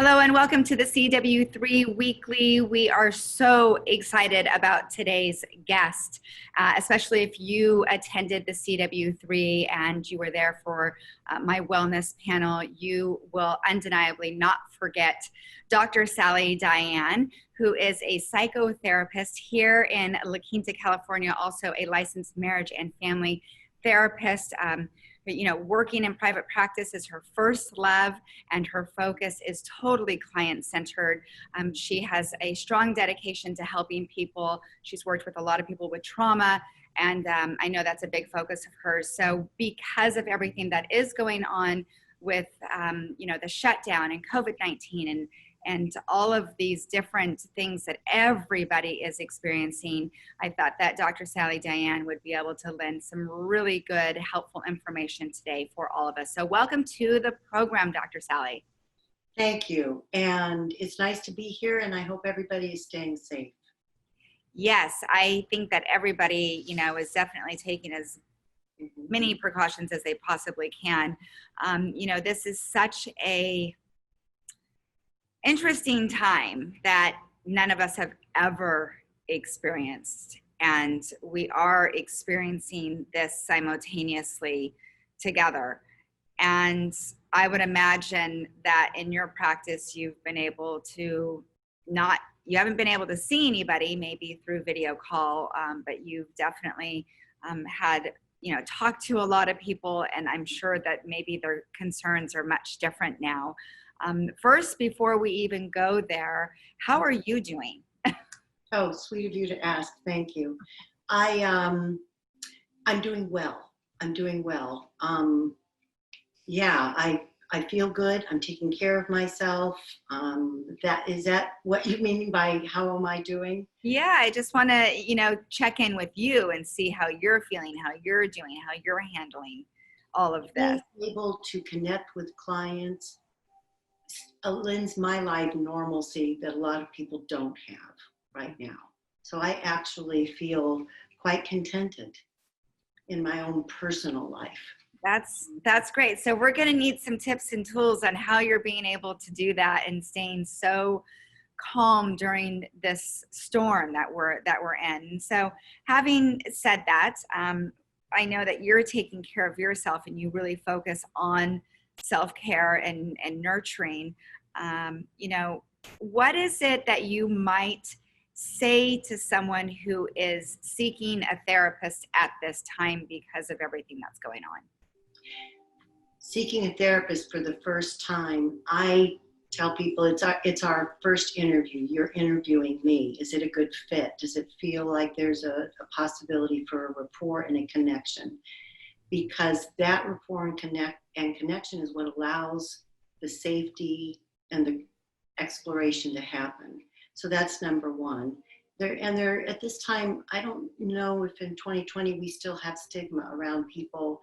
Hello and welcome to the CW3 Weekly. We are so excited about today's guest, especially if you attended the CW3 and you were there for my wellness panel. You will undeniably not forget Dr. Sally Diane, who is a psychotherapist here in La Quinta, California, also a licensed marriage and family therapist. Working in private practice is her first love, and her focus is totally client-centered. She has a strong dedication to helping people. She's worked with a lot of people with trauma, and I know that's a big focus of hers. So because of everything that is going on with, the shutdown and COVID-19 and all of these different things that everybody is experiencing, I thought that Dr. Sally Diane would be able to lend some really good, helpful information today for all of us. So welcome to the program, Dr. Sally. Thank you. And it's nice to be here, and I hope everybody is staying safe. Yes, I think that everybody, is definitely taking as many precautions as they possibly can. This is such a interesting time that none of us have ever experienced, and we are experiencing this simultaneously together. And I would imagine that in your practice you've been able to you haven't been able to see anybody maybe through video call, but you've definitely had talked to a lot of people, and I'm sure that maybe their concerns are much different now. First, before we even go there, how are you doing? Oh, sweet of you to ask. Thank you. I'm doing well. I'm doing well. I feel good. I'm taking care of myself. Is that what you mean by how am I doing? Yeah, I just want to, check in with you and see how you're feeling, how you're doing, how you're handling all of this. Being able to connect with clients lends my life normalcy that a lot of people don't have right now. So I actually feel quite contented in my own personal life. That's great. So we're going to need some tips and tools on how you're being able to do that and staying so calm during this storm that we're in. So having said that, I know that you're taking care of yourself and you really focus on self-care and nurturing. What is it that you might say to someone who is seeking a therapist at this time because of everything that's going on? Seeking a therapist for the first time, I tell people it's our first interview. You're interviewing me. Is it a good fit? Does it feel like there's a possibility for a rapport and a connection? Because that rapport and connection is what allows the safety and the exploration to happen. So that's number one. At this time, I don't know if in 2020 we still have stigma around people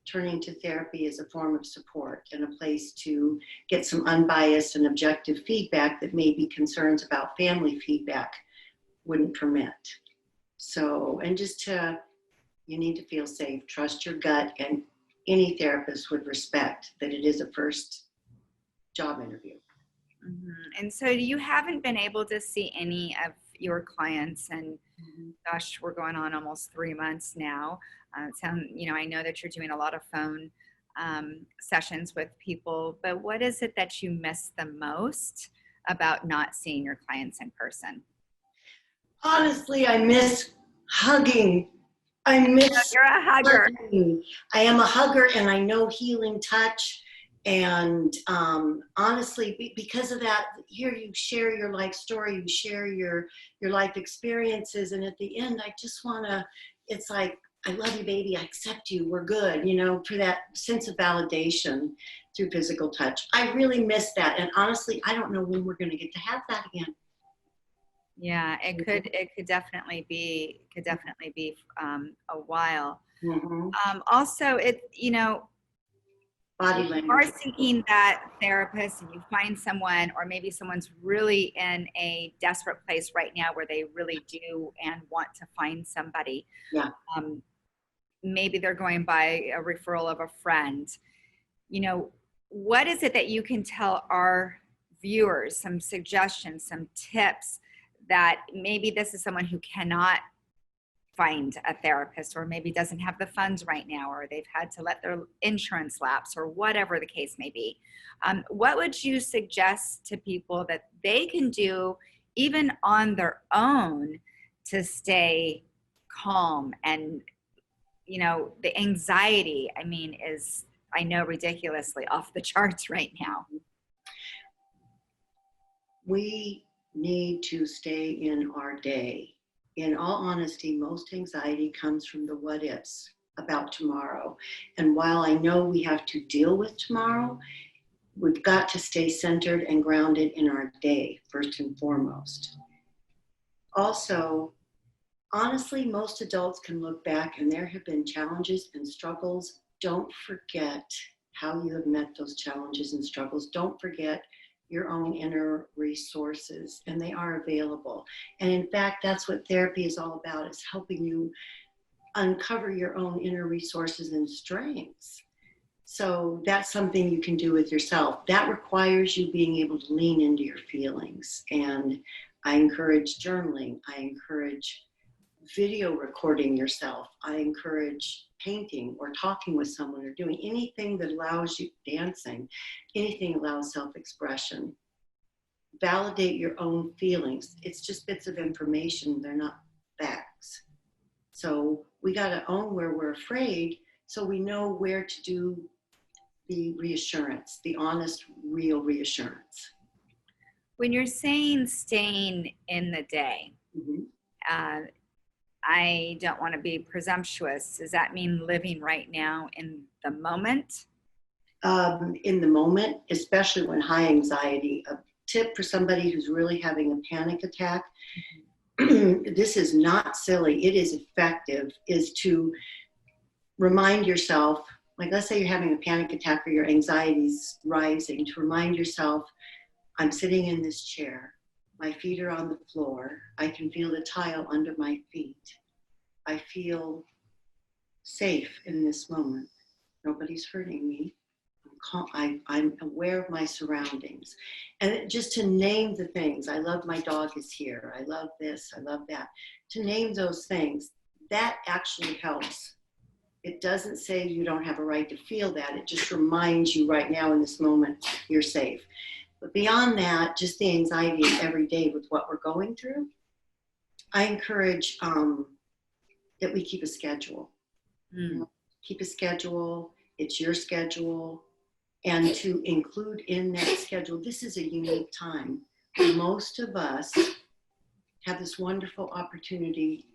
turning to therapy as a form of support and a place to get some unbiased and objective feedback that maybe concerns about family feedback wouldn't permit. So, and you need to feel safe, trust your gut, and any therapist would respect that it is a first job interview. Mm-hmm. And so you haven't been able to see any of your clients, and gosh, we're going on almost 3 months now. I know that you're doing a lot of phone sessions with people, but what is it that you miss the most about not seeing your clients in person? Honestly, I miss hugging. You're a hugger. Hugging. I am a hugger, and I know healing touch. And honestly, because of that, here you share your life story, you share your life experiences, and at the end, I just it's like, I love you, baby, I accept you, we're good, for that sense of validation through physical touch. I really miss that, and honestly, I don't know when we're going to get to have that again. Yeah, it could definitely be a while. Mm-hmm. Also, Body if language. you are seeking that therapist and you find someone, or maybe someone's really in a desperate place right now where they really do and want to find somebody. Yeah. Maybe they're going by a referral of a friend. What is it that you can tell our viewers some suggestions, some tips that maybe this is someone who cannot find a therapist, or maybe doesn't have the funds right now, or they've had to let their insurance lapse, or whatever the case may be. What would you suggest to people that they can do even on their own to stay calm? And, you know, the anxiety, I mean, is, I know, ridiculously off the charts right now. We need to stay in our day. In all honesty, most anxiety comes from the what ifs about tomorrow. And while I know we have to deal with tomorrow, we've got to stay centered and grounded in our day, first and foremost. Also, honestly, most adults can look back and there have been challenges and struggles. Don't forget how you have met those challenges and struggles. Don't forget your own inner resources, and they are available. And in fact, that's what therapy is all about, is helping you uncover your own inner resources and strengths. So that's something you can do with yourself. That requires you being able to lean into your feelings. And I encourage journaling. I encourage video recording yourself. I encourage painting or talking with someone or doing anything that allows you, dancing, anything allows self-expression. Validate your own feelings. It's just bits of information. They're not facts. So we got to own where we're afraid so we know where to do the reassurance, the honest, real reassurance. When you're saying staying in the day, I don't want to be presumptuous. Does that mean living right now in the moment? In the moment, especially when high anxiety. A tip for somebody who's really having a panic attack, this is not silly, it is effective, is to remind yourself, like let's say you're having a panic attack or your anxiety's rising, to remind yourself, I'm sitting in this chair. My feet are on the floor. I can feel the tile under my feet. I feel safe in this moment. Nobody's hurting me. I'm aware of my surroundings. And just to name the things, I love my dog is here. I love this, I love that. To name those things, that actually helps. It doesn't say you don't have a right to feel that. It just reminds you right now in this moment, you're safe. But beyond that, just the anxiety of every day with what we're going through, I encourage that we keep a schedule. You know, keep a schedule, it's your schedule, and to include in that schedule, this is a unique time. Most of us have this wonderful opportunity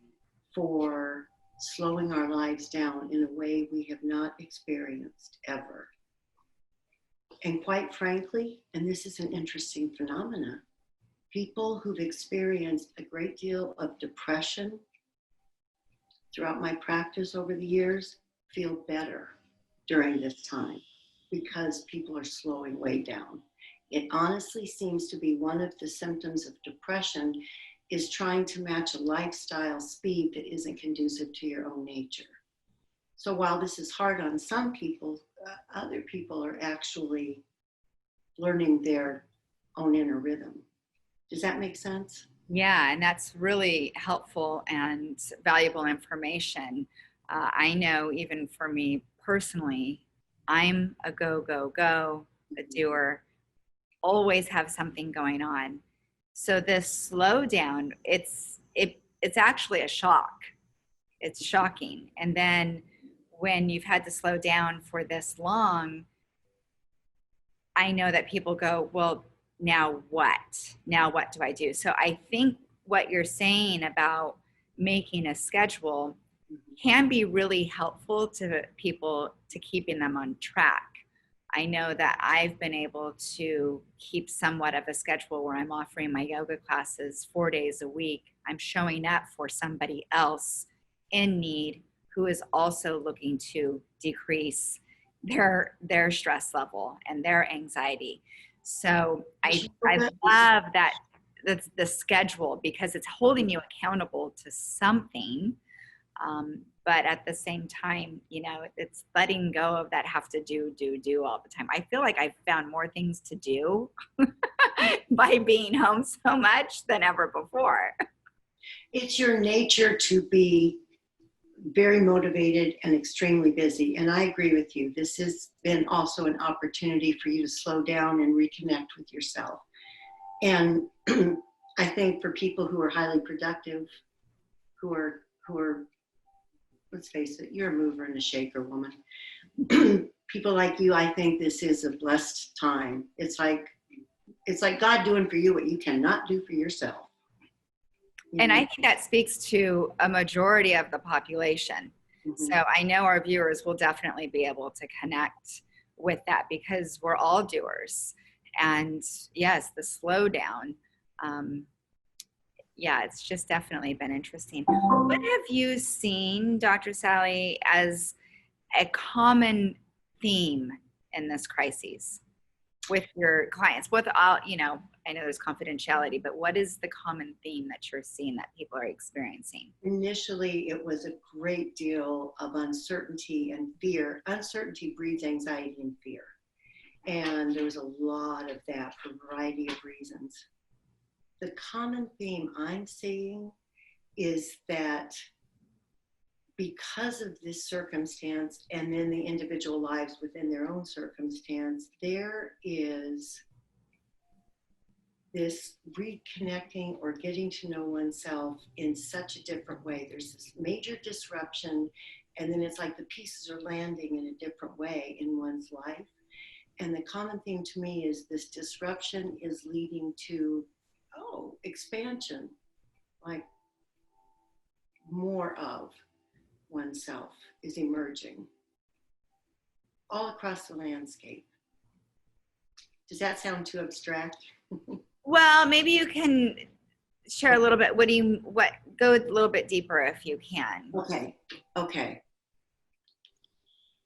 for slowing our lives down in a way we have not experienced ever. And quite frankly, and this is an interesting phenomenon, people who've experienced a great deal of depression throughout my practice over the years feel better during this time because people are slowing way down. It honestly seems to be one of the symptoms of depression is trying to match a lifestyle speed that isn't conducive to your own nature. So while this is hard on some people, other people are actually learning their own inner rhythm. Does that make sense? Yeah, and that's really helpful and valuable information. I know even for me personally, I'm a go, go, go, a doer, always have something going on. So this slowdown, it's actually a shock. It's shocking. And then when you've had to slow down for this long, I know that people go, well, now what? Now what do I do? So I think what you're saying about making a schedule can be really helpful to people to keeping them on track. I know that I've been able to keep somewhat of a schedule where I'm offering my yoga classes 4 days a week. I'm showing up for somebody else in need who is also looking to decrease their stress level and their anxiety. So I love that the schedule because it's holding you accountable to something. But at the same time, you know, it's letting go of that have to do all the time. I feel like I've found more things to do by being home so much than ever before. It's your nature to be very motivated and extremely busy. And I agree with you. This has been also an opportunity for you to slow down and reconnect with yourself. And I think for people who are highly productive, who are, let's face it, you're a mover and a shaker, woman. People like you, I think this is a blessed time. It's like God doing for you what you cannot do for yourself. And I think that speaks to a majority of the population. Mm-hmm. So I know our viewers will definitely be able to connect with that because we're all doers. And yes, the slowdown, yeah, it's just definitely been interesting. What have you seen, Dr. Sally, as a common theme in this crisis with your clients? Without, you know, I know there's confidentiality, but what is the common theme that you're seeing that people are experiencing? Initially, it was a great deal of uncertainty and fear. Uncertainty breeds anxiety and fear. And there was a lot of that for a variety of reasons. The common theme I'm seeing is that because of this circumstance and then the individual lives within their own circumstance, there is this reconnecting or getting to know oneself in such a different way. There's this major disruption, and then it's like the pieces are landing in a different way in one's life. And the common theme to me is this disruption is leading to, expansion, like more of oneself is emerging all across the landscape. Does that sound too abstract? Well, maybe you can share a little bit. Go a little bit deeper if you can. Okay.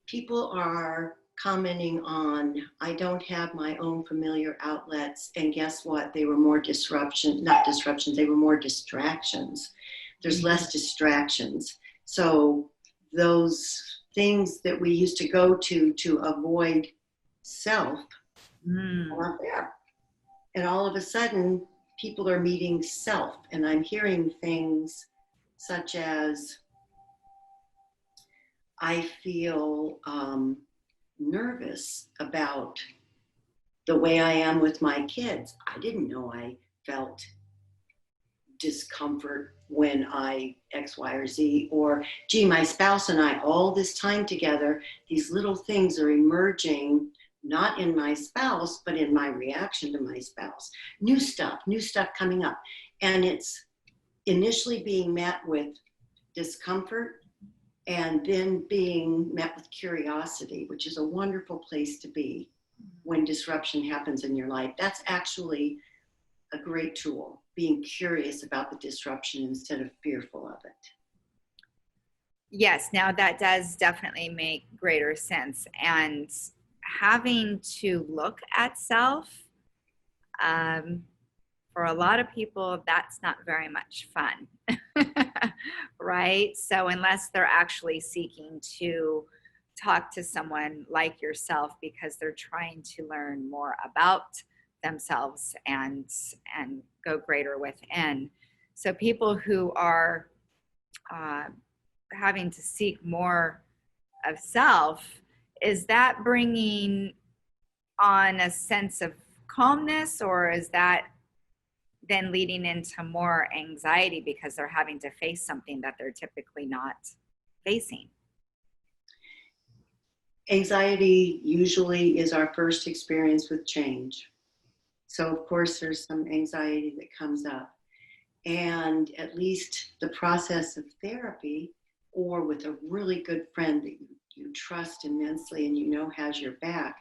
People are commenting on, I don't have my own familiar outlets, and guess what? They were more not disruptions, they were more distractions. There's less distractions. So those things that we used to go to avoid self are not there. And all of a sudden, people are meeting self. And I'm hearing things such as, I feel nervous about the way I am with my kids. I didn't know I felt discomfort when I X, Y, or Z, or gee, my spouse and I, all this time together, these little things are emerging, not in my spouse, but in my reaction to my spouse. New stuff coming up. And it's initially being met with discomfort and then being met with curiosity, which is a wonderful place to be when disruption happens in your life. That's actually a great tool, being curious about the disruption instead of fearful of it. Yes, now that does definitely make greater sense. And having to look at self, for a lot of people, that's not very much fun, right? So unless they're actually seeking to talk to someone like yourself because they're trying to learn more about themselves and go greater within. So people who are having to seek more of self, is that bringing on a sense of calmness, or is that then leading into more anxiety because they're having to face something that they're typically not facing? Anxiety usually is our first experience with change. So of course there's some anxiety that comes up. And at least the process of therapy, or with a really good friend that you trust immensely and you know has your back,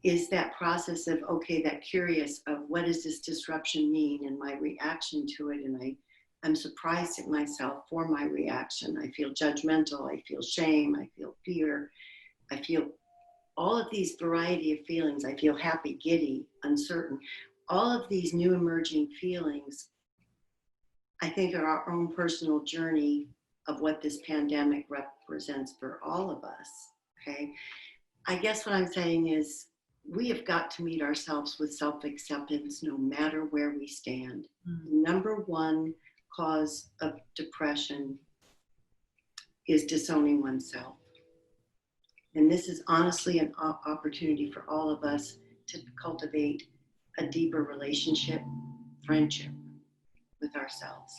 is that process of, okay, that curious of what does this disruption mean and my reaction to it. And I'm surprised at myself for my reaction. I feel judgmental, I feel shame, I feel fear, I feel all of these variety of feelings. I feel happy, giddy, uncertain. All of these new emerging feelings, I think, are our own personal journey of what this pandemic represents for all of us, okay? I guess what I'm saying is we have got to meet ourselves with self-acceptance no matter where we stand. Mm. Number one cause of depression is disowning oneself. And this is honestly an opportunity for all of us to cultivate a deeper relationship, friendship with ourselves.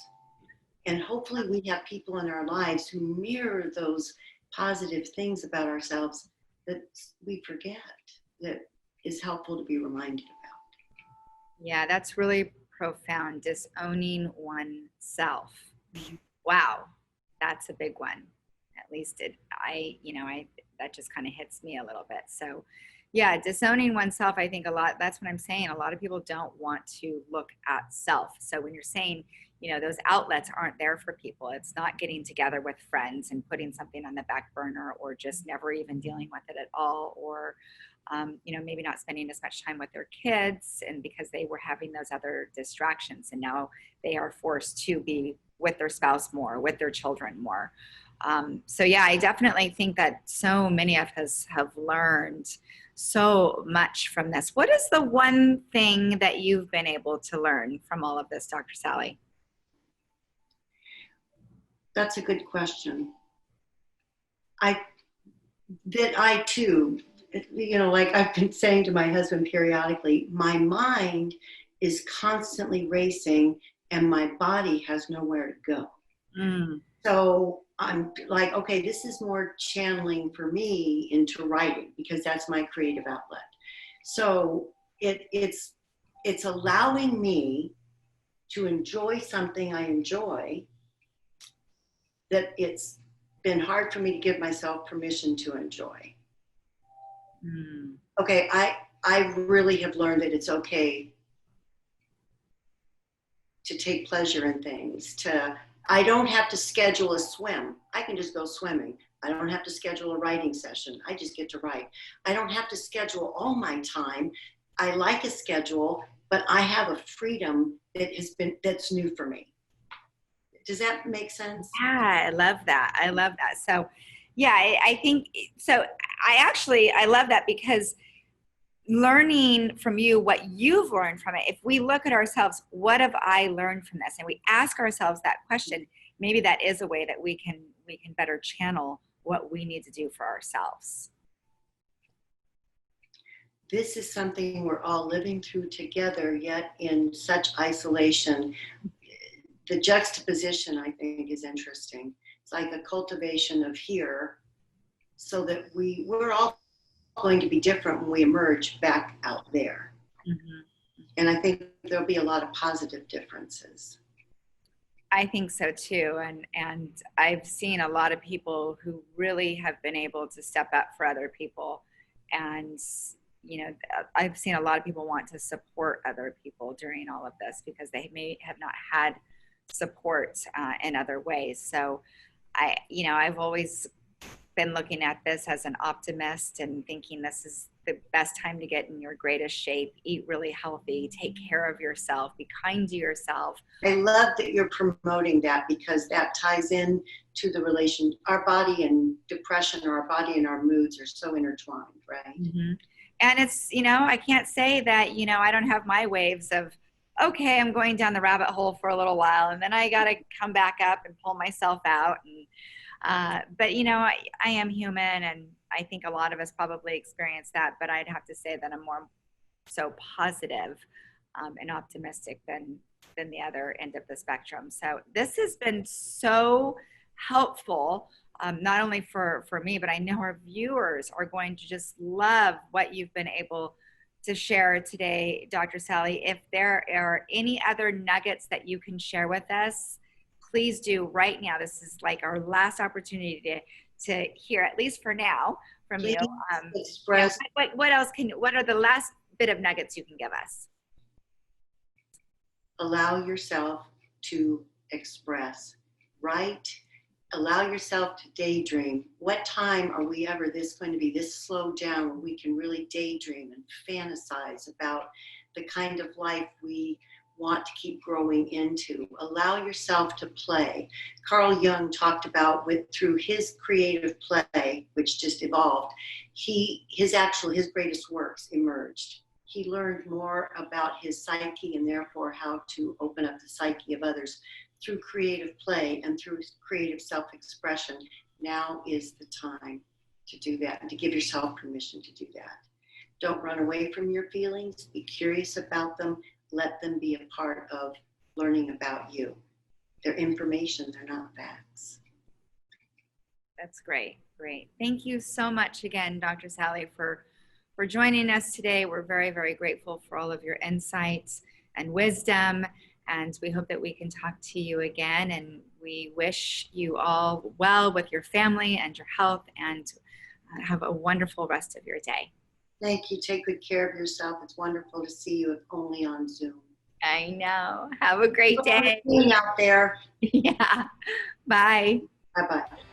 And hopefully we have people in our lives who mirror those positive things about ourselves that we forget, that is helpful to be reminded about. Yeah, that's really profound. Disowning oneself. Wow, that's a big one. At least that just kind of hits me a little bit. So yeah, disowning oneself, I think that's what I'm saying. A lot of people don't want to look at self. So when you're saying, those outlets aren't there for people, it's not getting together with friends and putting something on the back burner, or just never even dealing with it at all, or maybe not spending as much time with their kids, and because they were having those other distractions, and now they are forced to be with their spouse more, with their children more. So yeah, I definitely think that so many of us have learned so much from this. What is the one thing that you've been able to learn from all of this, Dr. Sally? That's a good question. I too, like I've been saying to my husband periodically, my mind is constantly racing and my body has nowhere to go. Mm. So I'm like, okay, this is more channeling for me into writing, because that's my creative outlet. So it's allowing me to enjoy something I enjoy that it's been hard for me to give myself permission to enjoy. Mm. Okay, I really have learned that it's okay to take pleasure in things. I don't have to schedule a swim. I can just go swimming. I don't have to schedule a writing session. I just get to write. I don't have to schedule all my time. I like a schedule, but I have a freedom that's new for me. Does that make sense? Yeah, I love that. I love that. So yeah, I think so. I love that, because learning from you what you've learned from it, if we look at ourselves, what have I learned from this, and we ask ourselves that question, maybe that is a way that we can better channel what we need to do for ourselves. This is something we're all living through together, yet in such isolation. The juxtaposition, I think, is interesting. It's like a cultivation of here, so that we're all going to be different when we emerge back out there. Mm-hmm. And I think there'll be a lot of positive differences. I think so too. And I've seen a lot of people who really have been able to step up for other people. And, I've seen a lot of people want to support other people during all of this, because they may have not had support in other ways. So I've always been looking at this as an optimist and thinking this is the best time to get in your greatest shape, eat really healthy, take care of yourself, be kind to yourself. I love that you're promoting that, because that ties in to the relation. Our body and depression, or our body and our moods, are so intertwined, right? Mm-hmm. And it's, I can't say that, I don't have my waves of, okay, I'm going down the rabbit hole for a little while, and then I got to come back up and pull myself out. And but I am human, and I think a lot of us probably experience that. But I'd have to say that I'm more so positive and optimistic than the other end of the spectrum. So this has been so helpful, not only for me, but I know our viewers are going to just love what you've been able to share today, Dr. Sally. If there are any other nuggets that you can share with us, please do right now. This is like our last opportunity to hear, at least for now, from you. Express. What else what are the last bit of nuggets you can give us? Allow yourself to express, write, allow yourself to daydream. What time are we ever going to be this slowed down where we can really daydream and fantasize about the kind of life we want to keep growing into. Allow yourself to play. Carl Jung talked about through his creative play, which just evolved, his greatest works emerged. He learned more about his psyche and therefore how to open up the psyche of others through creative play and through creative self-expression. Now is the time to do that and to give yourself permission to do that. Don't run away from your feelings. Be curious about them. Let them be a part of learning about you. They're information, they're not facts. That's great. Great. Thank you so much again, Dr. Sally, for joining us today. We're very, very grateful for all of your insights and wisdom, and we hope that we can talk to you again, and we wish you all well with your family and your health, and have a wonderful rest of your day. Thank you. Take good care of yourself. It's wonderful to see you, if only on Zoom. I know. Have a great day. Being out there. Yeah. Bye. Bye-bye.